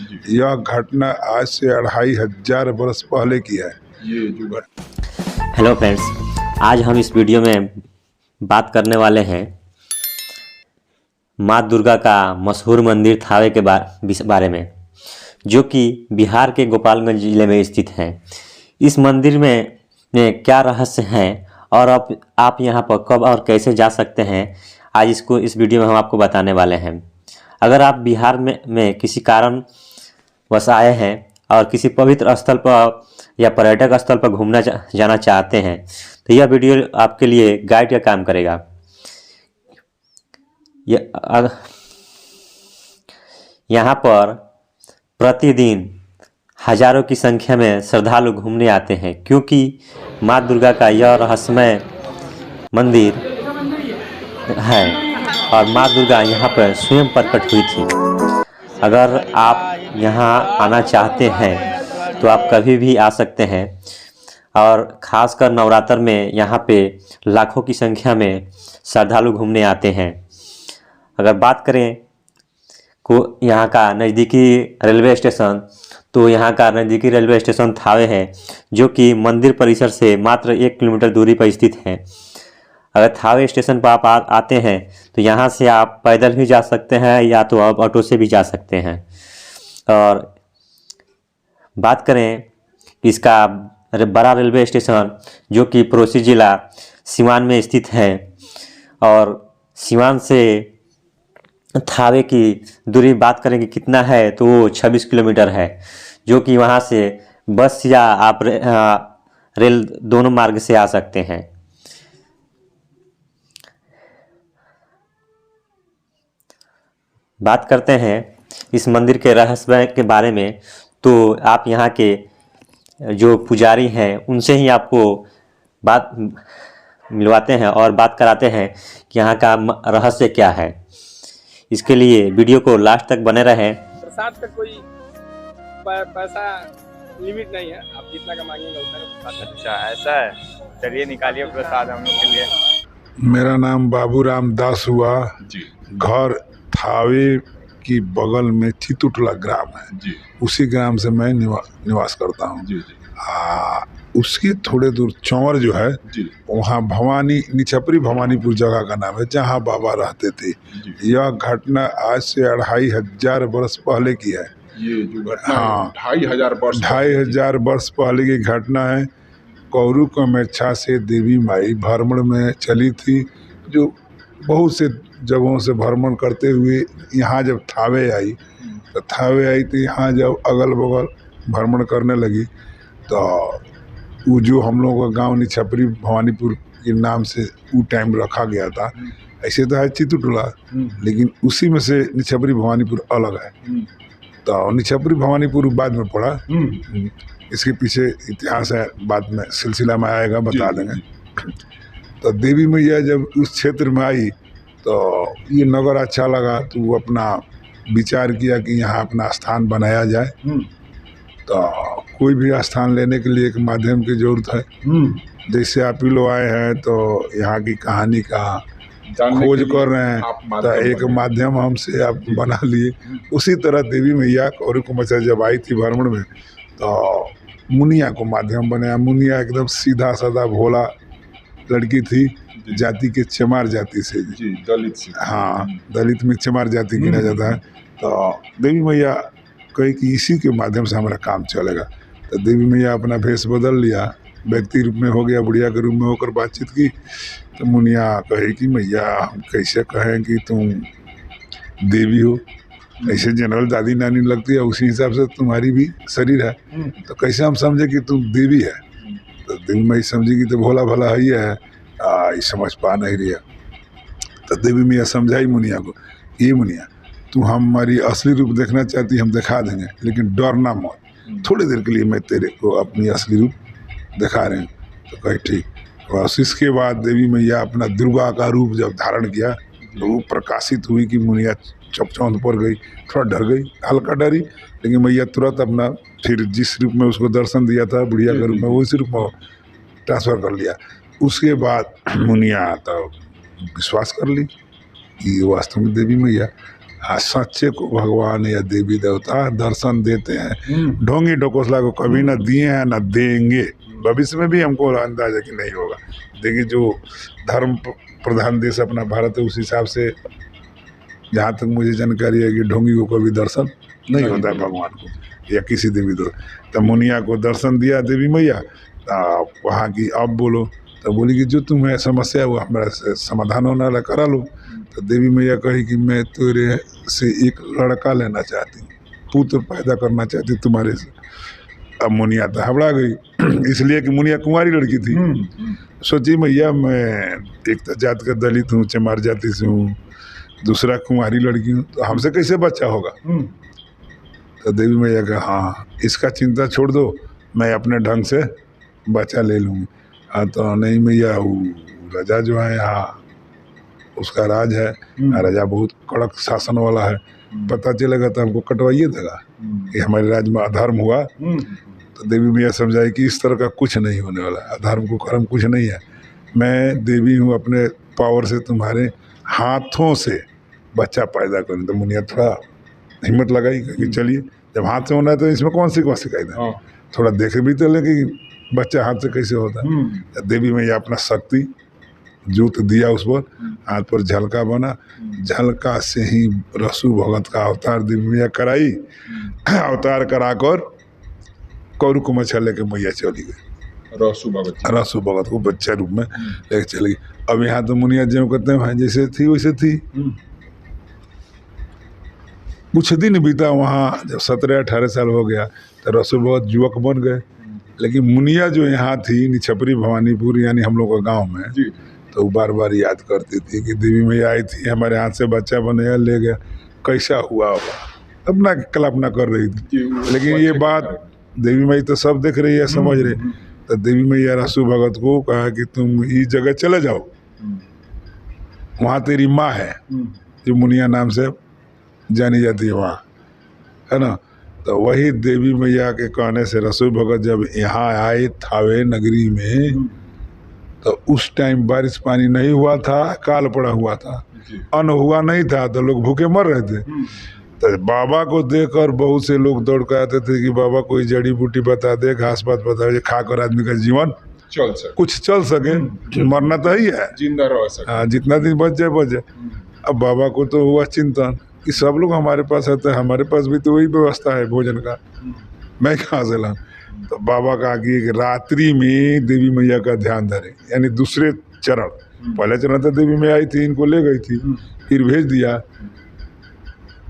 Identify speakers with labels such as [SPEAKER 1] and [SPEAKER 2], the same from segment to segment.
[SPEAKER 1] यह घटना आज से 2500 वर्ष पहले की है। ये जो घटना।
[SPEAKER 2] हेलो फ्रेंड्स, आज हम इस वीडियो में बात करने वाले हैं माँ दुर्गा का मशहूर मंदिर थावे के बारे में, जो कि बिहार के गोपालगंज ज़िले में स्थित है। इस मंदिर में क्या रहस्य है और आप यहाँ पर कब और कैसे जा सकते हैं, आज इस वीडियो में हम आपको बताने वाले हैं। अगर आप बिहार में किसी कारण वश आए हैं और किसी पवित्र स्थल पर या पर्यटक स्थल पर घूमना जाना चाहते हैं तो यह वीडियो आपके लिए गाइड का काम करेगा। यहाँ पर प्रतिदिन हजारों की संख्या में श्रद्धालु घूमने आते हैं, क्योंकि माँ दुर्गा का यह रहस्यमय मंदिर है और माँ दुर्गा यहाँ पर स्वयं प्रकट हुई थी। अगर आप यहाँ आना चाहते हैं तो आप कभी भी आ सकते हैं और ख़ासकर नवरात्र में यहाँ पे लाखों की संख्या में श्रद्धालु घूमने आते हैं। अगर बात करें यहाँ का नज़दीकी रेलवे स्टेशन, तो यहाँ का नज़दीकी रेलवे स्टेशन थावे है, जो कि मंदिर परिसर से मात्र 1 किलोमीटर दूरी पर स्थित है। अगर थावे स्टेशन पर आप आते हैं तो यहाँ से आप पैदल भी जा सकते हैं या तो आप ऑटो से भी जा सकते हैं। और बात करें इसका बड़ा रेलवे स्टेशन, जो कि पड़ोसी ज़िला सिवान में स्थित है, और सिवान से थावे की दूरी बात करेंगे कितना है तो वो 26 किलोमीटर है, जो कि वहाँ से बस या आप रेल दोनों मार्ग से आ सकते हैं। बात करते हैं इस मंदिर के रहस्य के बारे में, तो आप यहाँ के जो पुजारी हैं उनसे ही आपको बात मिलवाते हैं और बात कराते हैं कि यहाँ का रहस्य क्या है। इसके लिए वीडियो को लास्ट तक बने रहें।
[SPEAKER 3] प्रसाद का कोई पैसा लिमिट नहीं है, आप जितना का मांगेंगे उतना का।
[SPEAKER 4] अच्छा ऐसा है, चलिए निकालिए प्रसाद हम लोग के लिए।
[SPEAKER 1] मेरा नाम बाबूराम दास हुआ जी। घर थावे की बगल में चितुटला ग्राम है जी। उसी ग्राम से मैं निवास करता हूँ जी। उसके थोड़े दूर चौर जो है वहाँ भवानी निछपरी भवानीपुर जगह का नाम है, जहाँ बाबा रहते थे। यह घटना आज से 2500 वर्ष पहले की है। ये जो घटना, हाँ, 2500 वर्ष पहले की घटना है। कौरू कमेच्छा से देवी माई भ्रमण में चली थी, जो बहुत से जगहों से भ्रमण करते हुए यहाँ जब थावे आई तो यहाँ जब अगल बगल भ्रमण करने लगी तो वो जो हम लोग का गांव निछपरी भवानीपुर के नाम से वो टाइम रखा गया था। ऐसे तो है चितुटला, लेकिन उसी में से निछपरी भवानीपुर अलग है। तो निछपरी भवानीपुर बाद में पड़ा, इसके पीछे इतिहास है, बाद में सिलसिला में आएगा, बता देंगे। तो देवी मैया जब उस क्षेत्र में आई तो ये नगर अच्छा लगा, तो वो अपना विचार किया कि यहाँ अपना स्थान बनाया जाए। तो कोई भी स्थान लेने के लिए एक माध्यम की जरूरत है। जैसे आप ही लोग आए हैं तो यहाँ की कहानी का खोज कर रहे हैं, तो एक माध्यम हमसे आप बना लिए। उसी तरह देवी मैया कौरू कमेच्छा जब आई थी भ्रमण में तो मुनिया को माध्यम बनाया। मुनिया एकदम सीधा साधा भोला लड़की थी, जाति के चमार जाति से जी, दलित से। हाँ, दलित में चमार जाति गिना जाता है। तो देवी मैया कही कि इसी के माध्यम से हमारा काम चलेगा। तो देवी मैया अपना भेष बदल लिया, व्यक्ति रूप में हो गया, बुढ़िया के रूप में होकर बातचीत की। तो मुनिया कहे कि मैया हम कैसे कहें कि तुम देवी हो, ऐसे जनरल दादी नानी लगती है, उसी हिसाब से तुम्हारी भी शरीर है, तो कैसे हम समझे कि तुम देवी है। तो देवी मैया समझी कि तो भोला भला ही है, ये समझ पा नहीं रही है। तो देवी मैया समझाई मुनिया को, ये मुनिया तू हमारी असली रूप देखना चाहती, हम दिखा देंगे, लेकिन डरना मत, थोड़ी देर के लिए मैं तेरे को अपनी असली रूप दिखा रहे हैं। तो कही ठीक। बस इसके बाद देवी मैया अपना दुर्गा का रूप जब धारण किया तो वो प्रकाशित हुई कि मुनिया चौंध पर गई, थोड़ा डर गई, हल्का डरी, लेकिन मैया तुरंत अपना फिर जिस रूप में उसको दर्शन दिया था बुढ़िया के रूप में, उसी रूप में ट्रांसफर कर लिया। उसके बाद मुनिया तो विश्वास कर ली कि वास्तव में देवी मैया। सच्चे को भगवान या देवी देवता दर्शन देते हैं। ढोंगी ढकोसला को कभी ना दिए हैं ना देंगे, भविष्य में भी हमको अंदाजा कि नहीं होगा। देखिए जो धर्म प्रधान देश अपना भारत है, उस हिसाब से जहाँ तक मुझे जानकारी है कि ढोंगी को कभी दर्शन नहीं होता है भगवान को या किसी देवी देवता। तब मुनिया को दर्शन दिया देवी मैया, वहाँ की अब बोलो तो बोली कि जो तुम्हें समस्या है वो हमारा समाधान होने वाला करा लो। तो देवी मैया कही कि मैं तेरे से एक लड़का लेना चाहती हूँ, पुत्र पैदा करना चाहती हूँ तुम्हारे से। अब मुनिया तो हबड़ा गई इसलिए कि मुनिया कुंवारी लड़की थी। सोची मैया मैं एक तो जात का दलित हूँ, चमार जाति से हूँ, दूसरा कुंवारी लड़की हूँ, तो हमसे कैसे बच्चा होगा। तो देवी मैया का हाँ इसका चिंता छोड़ दो, मैं अपने ढंग से बच्चा ले लूँगी। हाँ तो नहीं मैया वो राजा जो है यहाँ उसका राज है, राजा बहुत कड़क शासन वाला है, पता चलेगा तो हमको कटवाइए देगा कि हमारे राज्य में अधर्म हुआ। तो देवी मैया समझाई कि इस तरह का कुछ नहीं होने वाला, अधर्म को कर्म कुछ नहीं है, मैं देवी हूँ, अपने पावर से तुम्हारे हाथों से बच्चा पैदा करूँ। तो मुनिया थोड़ा हिम्मत लगाई कि चलिए जब हाथ से होना है तो इसमें कौन सी कायदा, थोड़ा देख भी तो ले कि बच्चा हाथ से कैसे होता है। देवी मैया अपना शक्ति जूत दिया उस पर, हाथ पर झलका बना, झलका से ही रसू भगत का अवतार देवी मैया कराई। अवतार कराकर कौरू को मछा लेके मैया चली गई, रसू भगत को बच्चा रूप में लेके चली गई। अब यहाँ तो मुनिया जो कहते हैं जैसे थी वैसे थी। कुछ दिन बीता वहाँ, जब 17-18 साल हो गया तो रसू भगत युवक बन गए। लेकिन मुनिया जो यहाँ थी निछपरी भवानीपुर यानी हम लोग का गाँव में, तो वो बार बार याद करती थी कि देवी मैया आई थी, हमारे हाथ से बच्चा बनाया ले गया, कैसा हुआ होगा, अपना कल्पना कर रही थी। लेकिन ये बात देवी मैया तो सब देख रही है, समझ रही। तो देवी मैया रसू भगत को कहा कि तुम इस जगह चले जाओ, वहाँ तेरी माँ है जो मुनिया नाम से जानी जाती है वहाँ, है ना। तो वही देवी मैया के कहने से रसू भगत जब यहाँ आए थावे नगरी में, तो उस टाइम बारिश पानी नहीं हुआ था, काल पड़ा हुआ था, अन्न हुआ नहीं था, तो लोग भूखे मर रहे थे। तो बाबा को देखकर बहुत से लोग दौड़ कर आते थे कि बाबा कोई जड़ी बूटी बता दे, घास पात बता दे, खाकर आदमी का जीवन कुछ चल सके, मरना तो ही है, जिंदा रह सके, हाँ जितना दिन बच जाए। अब बाबा को तो हुआ चिंतन कि सब लोग हमारे पास आते हैं, हमारे पास भी तो वही व्यवस्था है भोजन का, मैं कहाँ से लाऊं। तो बाबा कहा कि रात्रि में देवी मैया का ध्यान धरे, यानी दूसरे चरण, पहले चरण तो देवी मैया आई थी, इनको ले गई थी, फिर भेज दिया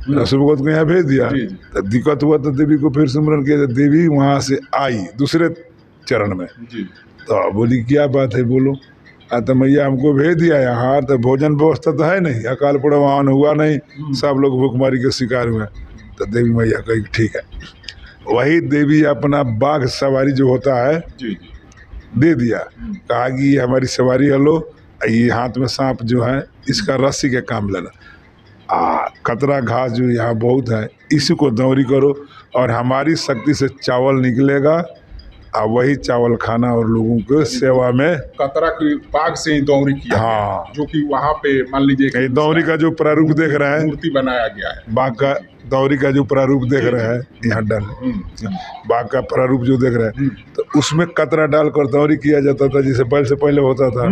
[SPEAKER 1] रसू भगत को, यहाँ भेज दिया। तो दिक्कत हुआ तो देवी को फिर सिमरन किया, देवी वहाँ से आई दूसरे चरण में। तो बोली क्या बात है बोलो। तो मैया हमको भेज दिया यहाँ, तो भोजन व्यवस्था तो है नहीं, अकाल पड़ा वहाँ हुआ नहीं, सब लोग भूखमारी के शिकार हुए। तो देवी मैया कही ठीक है। वही देवी अपना बाघ सवारी जो होता है दे दिया, कहा कि हमारी सवारी है, लो ये हाथ में सांप जो है इसका रस्सी के काम लेना, कतरा घास जो यहाँ बहुत है इसी को दौरी करो और हमारी शक्ति से चावल निकलेगा, वही चावल खाना और लोगों के सेवा में।
[SPEAKER 5] कतरा की बाघ से ही दौरी किया,
[SPEAKER 1] हाँ,
[SPEAKER 5] जो कि वहाँ पे मान लीजिए
[SPEAKER 1] दौरी का जो प्रारूप देख रहे हैं,
[SPEAKER 5] मूर्ति बनाया गया है
[SPEAKER 1] बाघ का, दौरी का जो प्रारूप देख रहे हैं यहाँ डाल, बाघ का प्रारूप जो देख रहे हैं, तो उसमें कतरा डालकर दौरी किया जाता था, जिसे पहले से पहले होता था।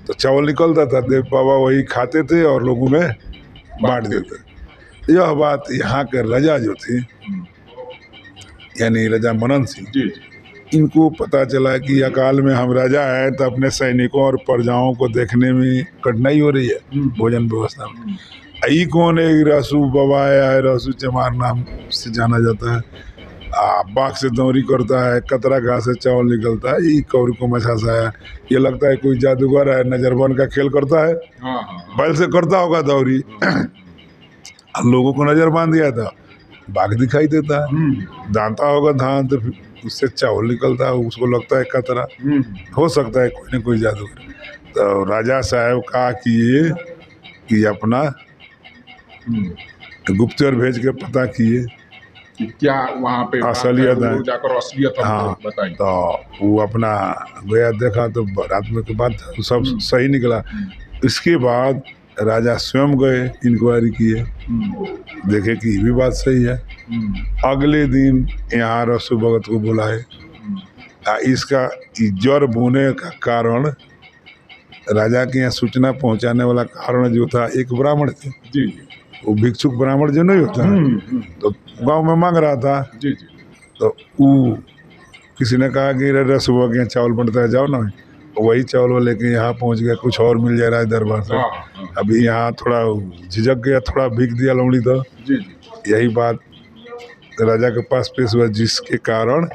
[SPEAKER 1] तो चावल निकलता था, देव बाबा वही खाते थे और लोगों में बांट देते। यह बात यहाँ के राजा जो थी यानी राजा मनन सिंह, इनको पता चला कि अकाल में हम राजा हैं, तो अपने सैनिकों और प्रजाओं को देखने में कठिनाई हो रही है भोजन व्यवस्था में। आई कौन है, रसू बाबा आया है, रसू चमार नाम से जाना जाता है, बाघ से दौरी करता है, कतरा घास से चावल निकलता है, ये कौर को मछासा है, ये लगता है कोई जादूगर है, नजरबन का खेल करता है, बैल से करता होगा दौरी। लोगों को नजर बांध दिया था, बाघ दिखाई देता है, दांता होगा धान, तो उससे चावल निकलता है, उसको लगता है कतरा, हो सकता है कोई न कोई जादूगर। तो राजा साहब कहा कि अपना गुप्तचर भेज के पता किए
[SPEAKER 5] कि क्या वहाँ पे
[SPEAKER 1] असलियत है,
[SPEAKER 5] जाकर असलियत
[SPEAKER 1] हाँ
[SPEAKER 5] बताइए।
[SPEAKER 1] तो वो अपना गया, देखा तो रात में के बाद सब सही निकला। इसके बाद राजा स्वयं गए, इंक्वायरी किए, देखे कि ये भी बात सही है। अगले दिन यहाँ रसू भगत को बुलाए। इसका जड़ बोने का कारण, राजा के यहाँ सूचना पहुंचाने वाला कारण जो था, एक ब्राह्मण थे,
[SPEAKER 5] जी
[SPEAKER 1] वो भिक्षुक ब्राह्मण जो नहीं होता है, तो गांव में मांग रहा था।
[SPEAKER 5] जी।
[SPEAKER 1] तो वो किसी ने कहा कि रसू भगत के यहाँ चावल बनता है, जाओ ना। वही चावल वो लेके यहाँ पहुंच गया, कुछ और मिल जा रहा है दरबार से। अभी यहाँ थोड़ा झिझक गया, थोड़ा भीख दिया लौड़ी तो यही बात राजा के पास पेश हुआ, जिसके कारण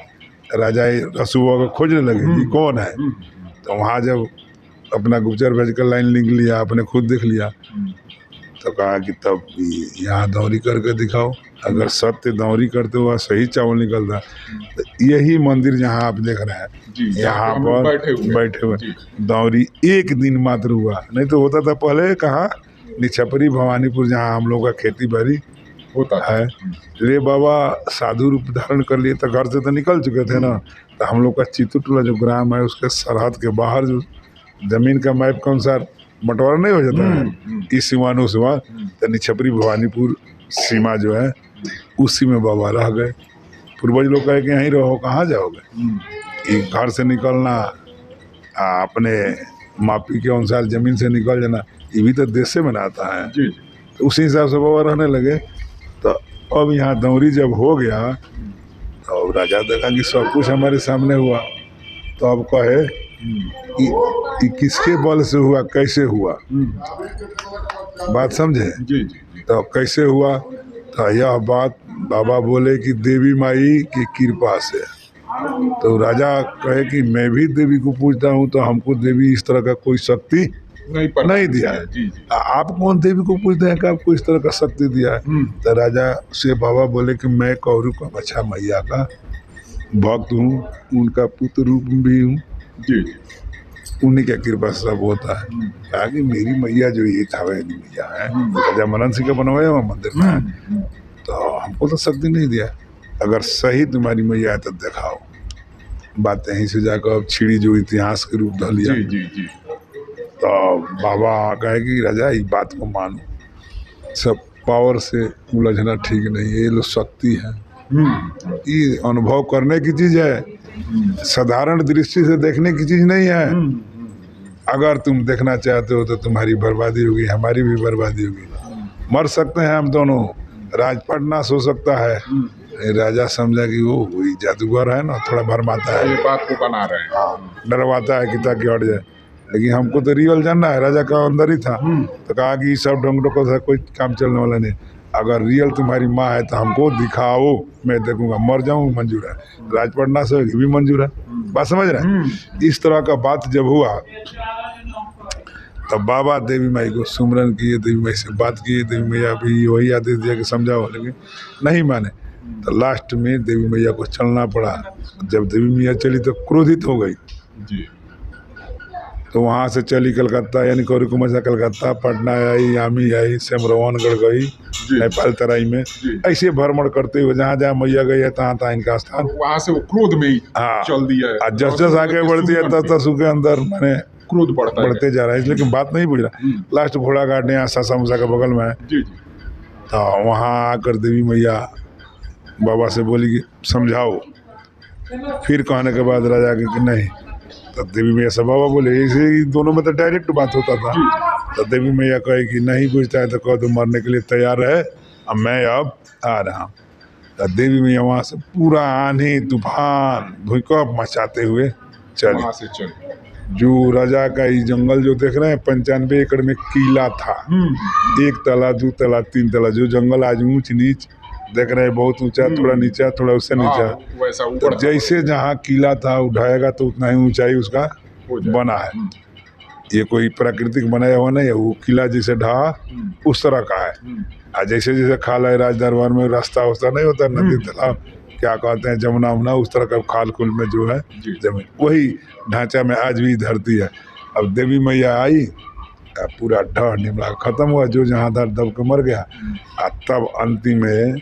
[SPEAKER 1] राजा रसूआ को खोजने लगे कि कौन है। तो वहाँ जब अपना गुप्तचर भेजकर लाइन लिख लिया, आपने खुद देख लिया, तो कहा कि तब यहाँ दौरी करके दिखाओ। अगर सत्य दौरी करते हुआ सही चावल निकलता, तो यही मंदिर जहाँ आप देख रहे हैं, यहाँ पर बैठे हुए दौरी एक दिन मात्र हुआ, नहीं तो होता था पहले कहाँ, निछपरी भवानीपुर जहाँ हम लोग का खेती बाड़ी
[SPEAKER 5] होता
[SPEAKER 1] है। रे बाबा साधु रूप धारण कर लिए, तो घर से तो निकल चुके थे ना। तो हम लोग का चितुटला जो ग्राम है, उसके सरहद के बाहर जो जमीन का मैप के अनुसार बंटवारा नहीं हो जाता है, इस सीमा नो सीमा, तो निछपरी भवानीपुर सीमा जो है उसी में बाबा रह गए। पूर्वज लोग कहे कि यहीं रहो, कहाँ जाओगे। घर से निकलना, अपने मापी के अनुसार जमीन से निकल जाना, ये भी तो देश से में आता है। तो उसी हिसाब से बाबा रहने लगे। तो अब यहाँ दौरी जब हो गया, तो राजा देखा कि सब कुछ हमारे सामने हुआ, तो अब कहे कि किसके बल से हुआ, कैसे हुआ, बात समझे। तो कैसे हुआ, तो यह बात बाबा बोले कि देवी माई की कृपा से। तो राजा कहे कि मैं भी देवी को पूजता हूँ, तो हमको देवी इस तरह का कोई शक्ति नहीं दिया है। आप कौन देवी को पूछते हैं कि आपको इस तरह का शक्ति दिया है। तो राजा से बाबा बोले कि मैं कौरू का बच्चा मैया का भक्त हूँ, उनका पुत्र रूप भी हूँ, उन्हीं की कृपा से सब होता है। कहा कि मेरी मैया जो ये थावेली मैया है, राजा मनन सिंह का बनवाया हुआ मंदिर में, तो हमको तो शक्ति नहीं दिया। अगर सही तुम्हारी मैया है तो दिखाओ। बात यहीं से जाकर अब छिड़ी जो इतिहास के रूप धर लिया। तो बाबा कहे कि राजा इस बात को मानो, सब पावर से उलझना ठीक नहीं है, ये लो शक्ति है, ये अनुभव करने की चीज है, साधारण दृष्टि से देखने की चीज नहीं है। अगर तुम देखना चाहते हो तो तुम्हारी बर्बादी होगी, हमारी भी बर्बादी होगी, मर सकते हैं हम दोनों, राजपाट नाश हो सकता है। राजा समझा कि वो वही जादूगर है ना, थोड़ा भरमाता है,
[SPEAKER 5] ये बात को बना रहे हैं,
[SPEAKER 1] डरवाता है कि ताकि हट जाए। लेकिन हमको तो रियल जानना है, राजा का अंदर ही था। तो कहा कि सब ढंग ढोक से कोई काम चलने वाला नहीं, अगर रियल तुम्हारी माँ है तो हमको दिखाओ, मैं देखूंगा, मर जाऊँ मंजूर है, राजपाट नाश होगी भी मंजूर है। बात समझ रहे हैं। इस तरह का बात जब हुआ, तब बाबा देवी माई को सुमरन किए, देवी माई से बात किए, देवी मैया भी वही आदेश दिया कि समझाओ, लेकिन नहीं माने। तो लास्ट में देवी मैया को चलना पड़ा। जब देवी मैया चली तो क्रोधित हो गई, तो वहाँ से चली कलकत्ता, यानी गौरी कुमार से कलकत्ता, पटना आई, यामी आई, सेमरवानगढ़ गई, नेपाल तराई में, ऐसे भ्रमण करते हुए जहाँ जहाँ मैया गई है तहाँ तहाँ इनका स्थान।
[SPEAKER 5] वहाँ से वो क्रोध में ही चल दिया है।
[SPEAKER 1] जस जस आगे बढ़ती है तस तस उसके अंदर मैंने
[SPEAKER 5] क्रोध बढ़ते
[SPEAKER 1] जा रहा है, लेकिन बात नहीं पूछ रहा। लास्ट घोड़ा घाट यहाँ सासा मुसा के बगल में है। तो वहाँ आकर देवी मैया बाबा से बोली कि समझाओ। फिर कहने के बाद राजा के कि नहीं, तो देवी मैया से बाबा बोले, ऐसे दोनों में तो डायरेक्ट बात होता था। तो देवी मैया कहे कि नहीं पूछता है तो कह दो मरने के लिए तैयार है, अब मैं अब आ रहा हूँ। तो देवी मैया वहाँ से पूरा आंधी तूफान भूकंप मचाते हुए चले। जो राजा का ये जंगल जो देख रहे हैं, 95 एकड़ में किला था, 1 तला 2 तला 3 तला, जो जंगल आज ऊंच नीच देख रहे हैं, बहुत ऊंचा, थोड़ा नीचा, थोड़ा उससे नीचा, तो जैसे जहाँ किला था उठाएगा तो उतना ही ऊंचाई उसका बना है। ये कोई प्राकृतिक बनाया हुआ नहीं है, वो किला जैसे ढहा उस तरह का है। और जैसे जैसे खाल है राज दरबार में, रास्ता वास्ता नहीं होता, नदी तालाब क्या कहते हैं, जमुना उमना, उस तरह का खाल खुल में जो है जमीन, वही ढांचा में आज भी धरती है। अब देवी मैया आई, पूरा ढह निमला खत्म हुआ, जो जहाँ था दब के मर गया। तब अंतिम में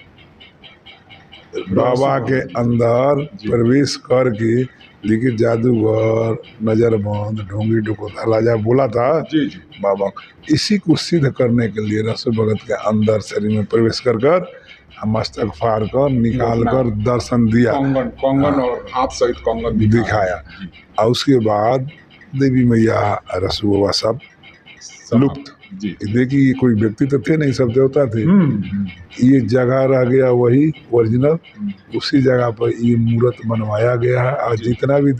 [SPEAKER 1] बाबा के अंदर प्रवेश करके लेकिन जादूगर, नजरबंद, ढोंगी डुकोता राजा बोला था
[SPEAKER 5] जी जी
[SPEAKER 1] बाबा को। इसी को सिद्ध करने के लिए रसू भगत के अंदर शरीर में प्रवेश कर मस्तक फाड़ कर निकाल कर दर्शन दिया,
[SPEAKER 5] कंगन और हाथ सहित कंगन
[SPEAKER 1] दिखाया। और उसके बाद देवी मैया रसू बाबा सब लुप्त।
[SPEAKER 5] जी
[SPEAKER 1] देखिए ये कोई व्यक्ति तो थे नहीं, सब देवता थे। ये जगह रह गया वही ओरिजिनल, उसी जगह पर ये मूर्त बनवाया गया है। और जितना भी